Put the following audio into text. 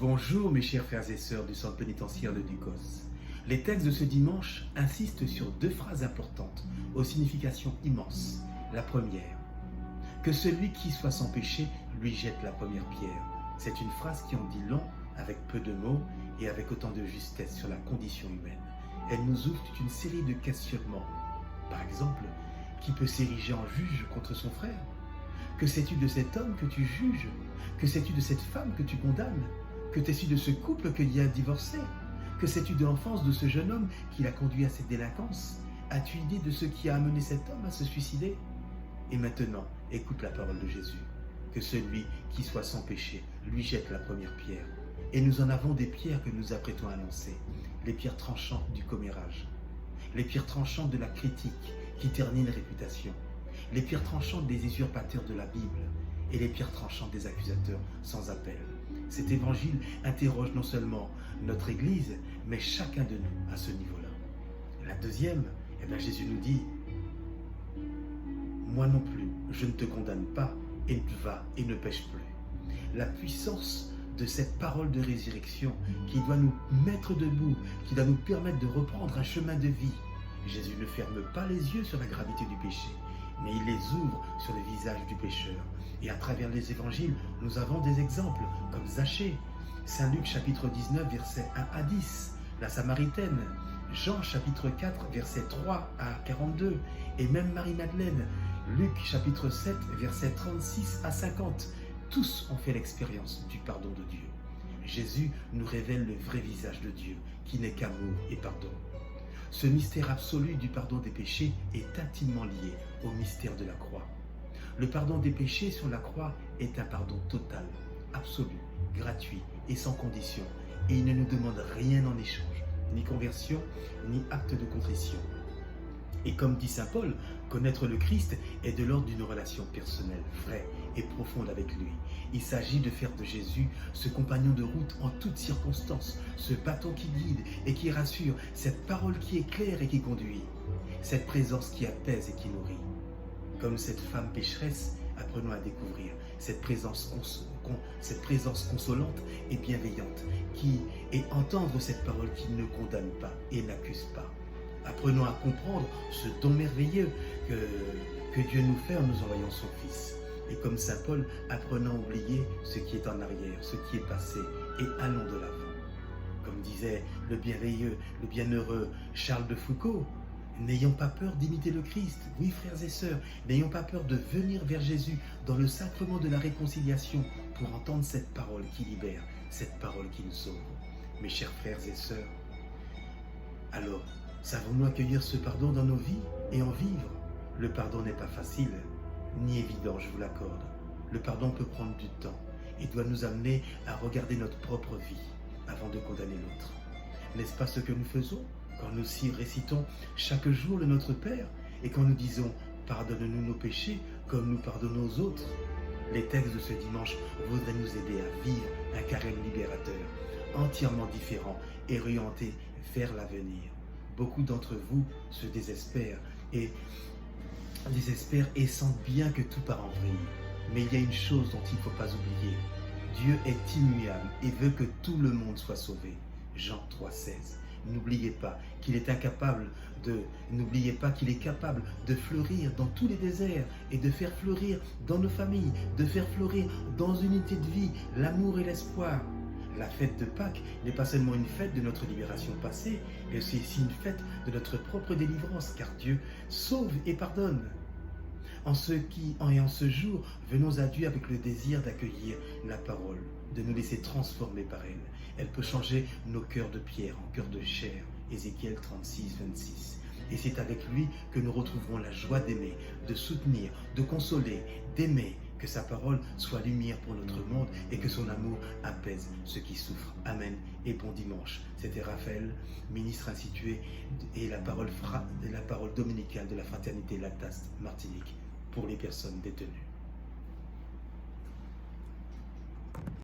Bonjour mes chers frères et sœurs du centre pénitentiaire de Ducos. Les textes de ce dimanche insistent sur deux phrases importantes, aux significations immenses. La première, que celui qui soit sans péché lui jette la première pierre. C'est une phrase qui en dit long, avec peu de mots et avec autant de justesse sur la condition humaine. Elle nous ouvre toute une série de questionnements. Par exemple, qui peut s'ériger en juge contre son frère? Que sais-tu de cet homme que tu juges? Que sais-tu de cette femme que tu condamnes? Que sais-tu de ce couple qui a divorcé? Que sais-tu de l'enfance de ce jeune homme qui l'a conduit à cette délinquance? As-tu idée de ce qui a amené cet homme à se suicider? Et maintenant, écoute la parole de Jésus. Que celui qui soit sans péché lui jette la première pierre. Et nous en avons des pierres que nous apprêtons à lancer. Les pierres tranchantes du commérage. Les pierres tranchantes de la critique qui ternit une réputation. Les pierres tranchantes des usurpateurs de la Bible. Et les pierres tranchantes des accusateurs sans appel. Cet évangile interroge non seulement notre Église, mais chacun de nous à ce niveau-là. La deuxième, Jésus nous dit, moi non plus, je ne te condamne pas, et va et ne pêche plus. La puissance de cette parole de résurrection qui doit nous mettre debout, qui doit nous permettre de reprendre un chemin de vie. Jésus ne ferme pas les yeux sur la gravité du péché, mais il les ouvre sur le visage du pécheur. Et à travers les évangiles, nous avons des exemples comme Zachée, Saint Luc chapitre 19 versets 1 à 10, la Samaritaine, Jean chapitre 4 versets 3 à 42, et même Marie-Madeleine, Luc chapitre 7 versets 36 à 50. Tous ont fait l'expérience du pardon de Dieu. Jésus nous révèle le vrai visage de Dieu, qui n'est qu'amour et pardon. Ce mystère absolu du pardon des péchés est intimement lié au mystère de la croix. Le pardon des péchés sur la croix est un pardon total, absolu, gratuit et sans condition. Et il ne nous demande rien en échange, ni conversion, ni acte de contrition. Et comme dit saint Paul, connaître le Christ est de l'ordre d'une relation personnelle, vraie et profonde avec lui. Il s'agit de faire de Jésus ce compagnon de route en toutes circonstances, ce bâton qui guide et qui rassure, cette parole qui éclaire et qui conduit, cette présence qui apaise et qui nourrit. Comme cette femme pécheresse, apprenons à découvrir cette présence consolante et bienveillante et entendre cette parole qui ne condamne pas et n'accuse pas. Apprenons à comprendre ce don merveilleux que Dieu nous fait en nous envoyant son Fils. Et comme saint Paul, apprenons à oublier ce qui est en arrière, ce qui est passé, et allons de l'avant. Comme disait le bienveilleux, le bienheureux Charles de Foucault, n'ayons pas peur d'imiter le Christ. Oui, frères et sœurs, n'ayons pas peur de venir vers Jésus dans le sacrement de la réconciliation pour entendre cette parole qui libère, cette parole qui nous sauve. Mes chers frères et sœurs, alors, savons-nous accueillir ce pardon dans nos vies et en vivre? Le pardon n'est pas facile, ni évident, je vous l'accorde. Le pardon peut prendre du temps et doit nous amener à regarder notre propre vie avant de condamner l'autre. N'est-ce pas ce que nous faisons quand nous récitons chaque jour le Notre Père et quand nous disons « Pardonne-nous nos péchés comme nous pardonnons aux autres ». Les textes de ce dimanche voudraient nous aider à vivre un carême libérateur, entièrement différent et orienté vers l'avenir. Beaucoup d'entre vous se désespèrent et sentent bien que tout part en vrille. Mais il y a une chose dont il ne faut pas oublier. Dieu est immuable et veut que tout le monde soit sauvé. Jean 3,16. N'oubliez pas qu'il est capable de fleurir dans tous les déserts et de faire fleurir dans nos familles, de faire fleurir dans une unité de vie, l'amour et l'espoir. La fête de Pâques n'est pas seulement une fête de notre libération passée, mais aussi une fête de notre propre délivrance, car Dieu sauve et pardonne. En ce jour, venons à Dieu avec le désir d'accueillir la parole, de nous laisser transformer par elle. Elle peut changer nos cœurs de pierre en cœurs de chair. Ézéchiel 36, 26. Et c'est avec lui que nous retrouverons la joie d'aimer, de soutenir, de consoler, d'aimer, que sa parole soit lumière pour notre monde et que son amour apaise ceux qui souffrent. Amen et bon dimanche. C'était Raphaël, ministre institué et la parole dominicale de la fraternité Lactaste Martinique pour les personnes détenues.